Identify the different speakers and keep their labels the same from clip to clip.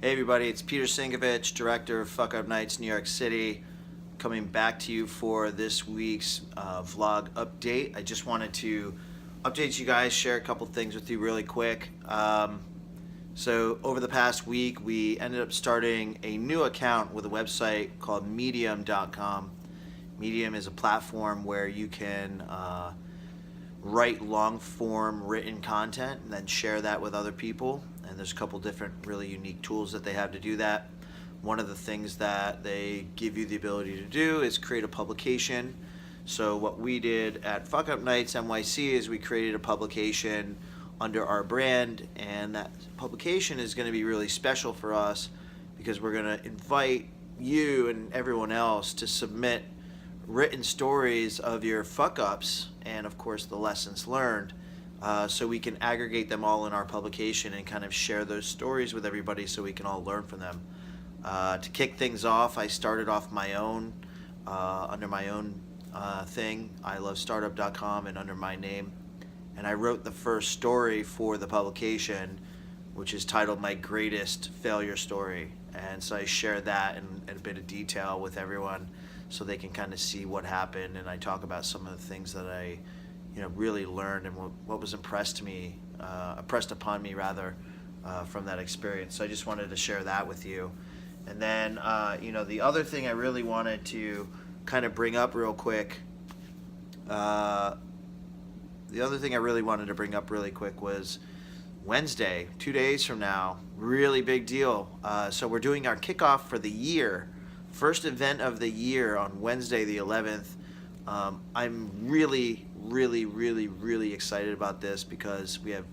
Speaker 1: Hey everybody, it's Peter Sinkevich, director of Fuckup Nights New York City, coming back to you for this week's vlog update. I just wanted to update you guys, share a couple things with you really quick. So over the past week, we ended up starting a new account with a website called Medium.com. Medium is a platform where you can write long-form written content and then share that with other people. And there's a couple different really unique tools that they have to do that. One of the things that they give you the ability to do is create a publication. So what we did at Fuckup Nights NYC is we created a publication under our brand, and that publication is going to be really special for us because we're going to invite you and everyone else to submit written stories of your fuck-ups and of course the lessons learned, so we can aggregate them all in our publication and kind of share those stories with everybody so we can all learn from them. To kick things off, I started off my own under my own thing, ilovestartup.com, and under my name, and I wrote the first story for the publication, which is titled My Greatest Failure Story. And so I share that in a bit of detail with everyone so they can kind of see what happened, and I talk about some of the things that I really learned and what was impressed upon me rather, from that experience. So I just wanted to share that with you. And then the other thing I really wanted to kind of bring up real quick, was Wednesday, 2 days from now. Really big deal. So we're doing our kickoff for the year, first event of the year on Wednesday the 11th. I'm really excited about this because we have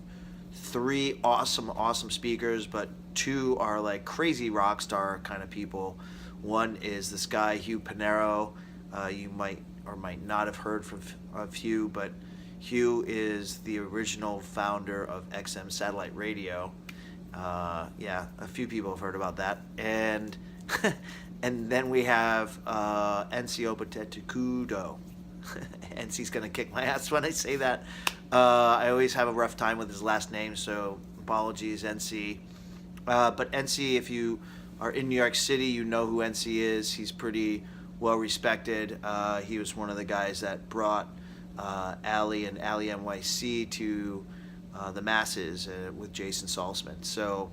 Speaker 1: 3 awesome speakers, but 2 are like crazy rock star kind of people. One is this guy, Hugh Panero. You might or might not have heard of Hugh, but Hugh is the original founder of XM Satellite Radio. Yeah, a few people have heard about that. And and then we have NC Opetetukudo. NC's gonna kick my ass when I say that. I always have a rough time with his last name, so apologies, NC. But NC, if you are in New York City, you know who NC is. He's pretty well respected. He was one of the guys that brought Ali and Ali NYC to the masses with Jason Salzman. So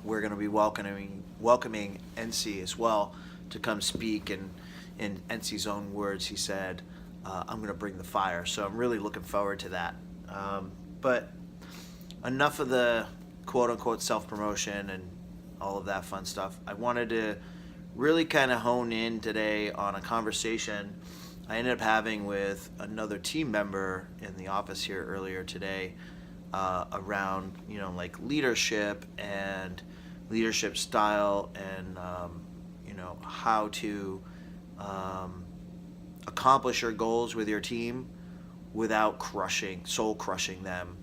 Speaker 1: we're going to be welcoming NC as well to come speak, and in NC's own words, he said, I'm going to bring the fire. So I'm really looking forward to that. But enough of the quote-unquote self-promotion and all of that fun stuff. I wanted to really kind of hone in today on a conversation I ended up having with another team member in the office here earlier today, around like leadership and leadership style, and how to accomplish your goals with your team without soul crushing them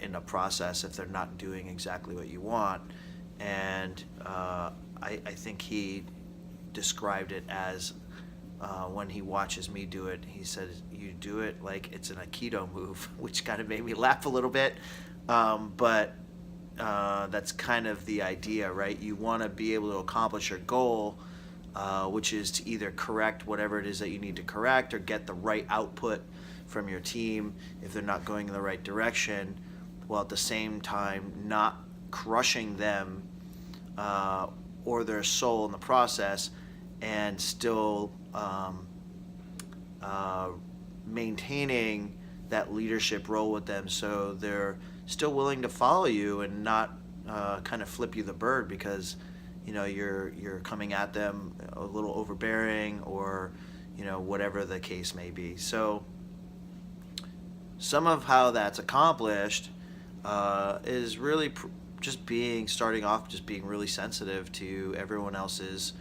Speaker 1: in a process if they're not doing exactly what you want. And I think he described it as, when he watches me do it, he says, you do it like it's an Aikido move, which kind of made me laugh a little bit. But that's kind of the idea, right? You want to be able to accomplish your goal, which is to either correct whatever it is that you need to correct or get the right output from your team if they're not going in the right direction, while at the same time not crushing them or their soul in the process, and still maintaining that leadership role with them, so they're still willing to follow you and not kind of flip you the bird because you're coming at them a little overbearing, or whatever the case may be. So some of how that's accomplished is really starting off being really sensitive to everyone else's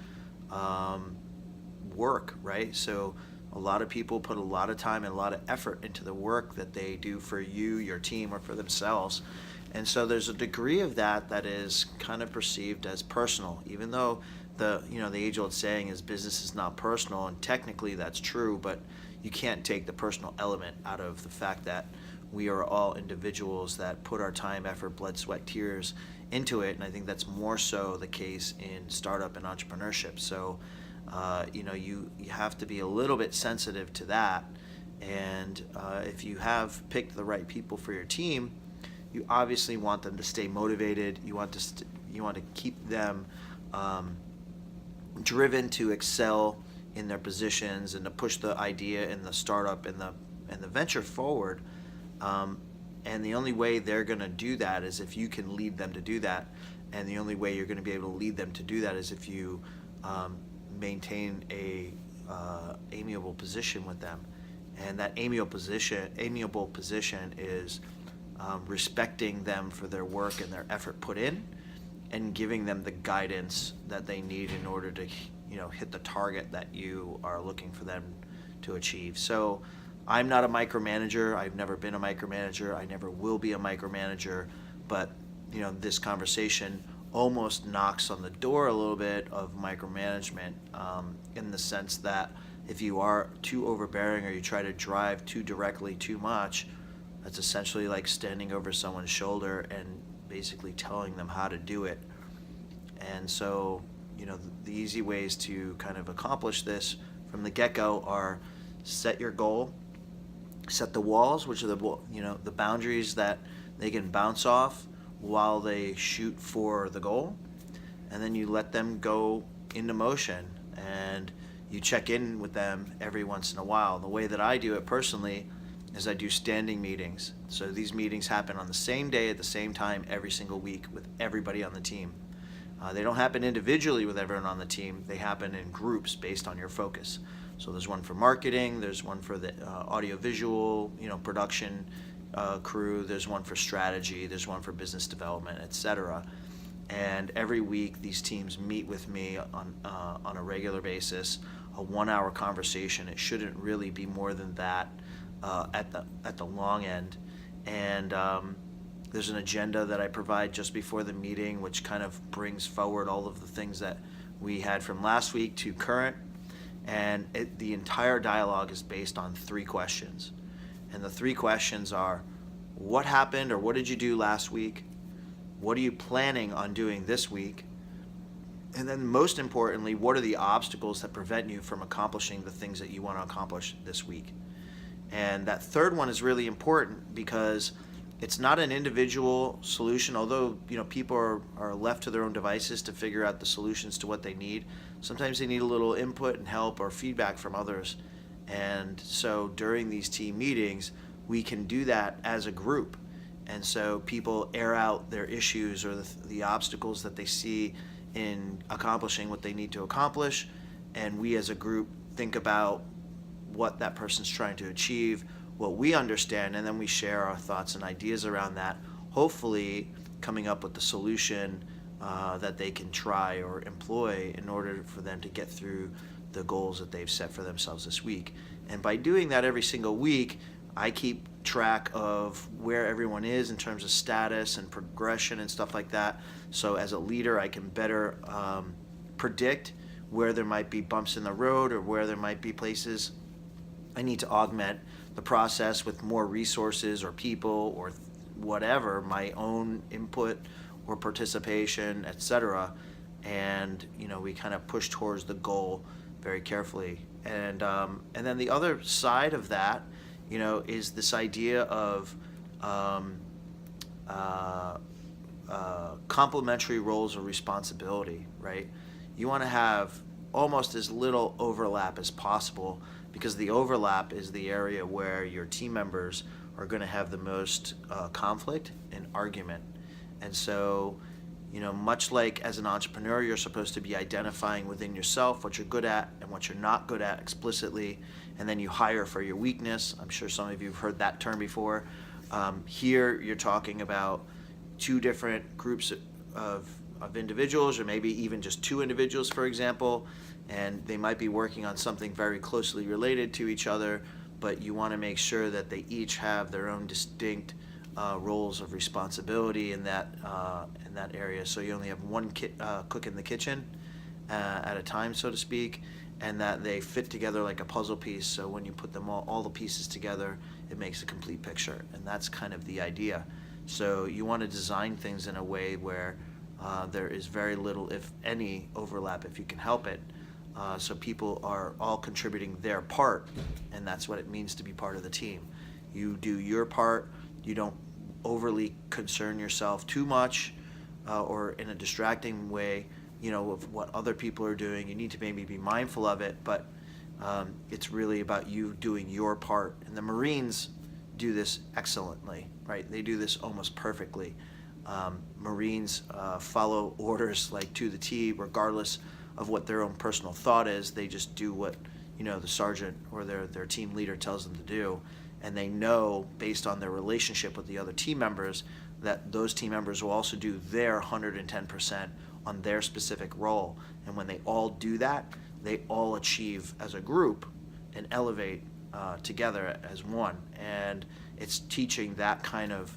Speaker 1: work, right? So a lot of people put a lot of time and a lot of effort into the work that they do for you, your team, or for themselves. And so there's a degree of that is kind of perceived as personal, even though the age-old saying is business is not personal, and technically that's true, but you can't take the personal element out of the fact that we are all individuals that put our time, effort, blood, sweat, tears into it, and I think that's more so the case in startup and entrepreneurship. So you have to be a little bit sensitive to that, and if you have picked the right people for your team, you obviously want them to stay motivated. You want to keep them driven to excel in their positions and to push the idea and the startup and the venture forward. And the only way they're going to do that is if you can lead them to do that. And the only way you're going to be able to lead them to do that is if you maintain a amiable position with them. And that amiable position is respecting them for their work and their effort put in, and giving them the guidance that they need in order to hit the target that you are looking for them to achieve. So I'm not a micromanager. I've never been a micromanager. I never will be a micromanager. But this conversation almost knocks on the door a little bit of micromanagement, in the sense that if you are too overbearing or you try to drive too directly too much, that's essentially like standing over someone's shoulder and basically telling them how to do it. And so, the easy ways to kind of accomplish this from the get-go are set your goal, set the walls, which are the boundaries that they can bounce off while they shoot for the goal, and then you let them go into motion, and you check in with them every once in a while. The way that I do it personally is I do standing meetings. So these meetings happen on the same day at the same time every single week with everybody on the team. They don't happen individually with everyone on the team. They happen in groups based on your focus. So there's one for marketing, there's one for the audiovisual, production crew, there's one for strategy, there's one for business development, etc. And every week these teams meet with me on a regular basis, a 1-hour conversation. It shouldn't really be more than that at the long end. And there's an agenda that I provide just before the meeting, which kind of brings forward all of the things that we had from last week to current. And the entire dialogue is based on 3 questions. And the 3 questions are: what happened or what did you do last week? What are you planning on doing this week? And then most importantly, what are the obstacles that prevent you from accomplishing the things that you want to accomplish this week? And that third one is really important because it's not an individual solution, although people are left to their own devices to figure out the solutions to what they need. Sometimes they need a little input and help or feedback from others. And so during these team meetings, we can do that as a group. And so people air out their issues or the obstacles that they see in accomplishing what they need to accomplish. And we as a group think about what that person's trying to achieve, what we understand, and then we share our thoughts and ideas around that, hopefully coming up with the solution that they can try or employ in order for them to get through the goals that they've set for themselves this week. And by doing that every single week, I keep track of where everyone is in terms of status and progression and stuff like that. So as a leader, I can better predict where there might be bumps in the road or where there might be places I need to augment the process with more resources or people or whatever, my own input or participation, etc. And we kind of push towards the goal very carefully. And then the other side of that, is this idea of complementary roles of responsibility, right? You want to have almost as little overlap as possible, because the overlap is the area where your team members are going to have the most conflict and argument. And so, much like as an entrepreneur, you're supposed to be identifying within yourself what you're good at and what you're not good at explicitly, and then you hire for your weakness. I'm sure some of you have heard that term before. Here, you're talking about 2 different groups of individuals, or maybe even just 2 individuals, for example, and they might be working on something very closely related to each other, but you want to make sure that they each have their own distinct roles of responsibility in that area. So you only have one cook in the kitchen at a time, so to speak, and that they fit together like a puzzle piece. So when you put them all the pieces together, it makes a complete picture, and that's kind of the idea. So you want to design things in a way where there is very little, if any, overlap if you can help it. So people are all contributing their part, and that's what it means to be part of the team. You do your part, you don't overly concern yourself too much or in a distracting way, of what other people are doing. You need to maybe be mindful of it, but it's really about you doing your part. And the Marines do this excellently, right? They do this almost perfectly. Marines follow orders like to the T, regardless of what their own personal thought is. They just do what the sergeant or their team leader tells them to do, and they know based on their relationship with the other team members that those team members will also do their 110% on their specific role. And when they all do that, they all achieve as a group and elevate together as one. And it's teaching that kind of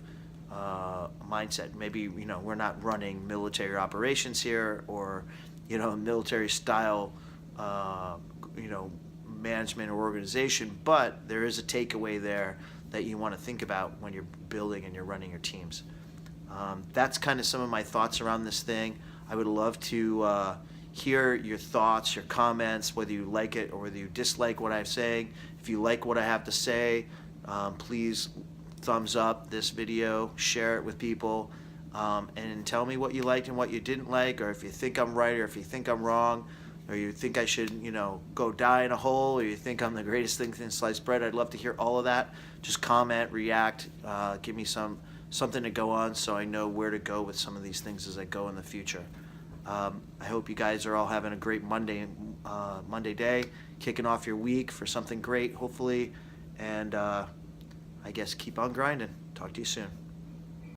Speaker 1: mindset. Maybe we're not running military operations here or military style management or organization, but there is a takeaway there that you want to think about when you're building and you're running your teams. That's kind of some of my thoughts around this thing. I would love to hear your thoughts, your comments, whether you like it or whether you dislike what I'm saying. If you like what I have to say, please thumbs up this video, share it with people, and tell me what you liked and what you didn't like, or if you think I'm right or if you think I'm wrong, or you think I should, go die in a hole, or you think I'm the greatest thing since sliced bread. I'd love to hear all of that. Just comment, react, give me something to go on so I know where to go with some of these things as I go in the future. I hope you guys are all having a great Monday day, kicking off your week for something great, hopefully, and I guess keep on grinding. Talk to you soon.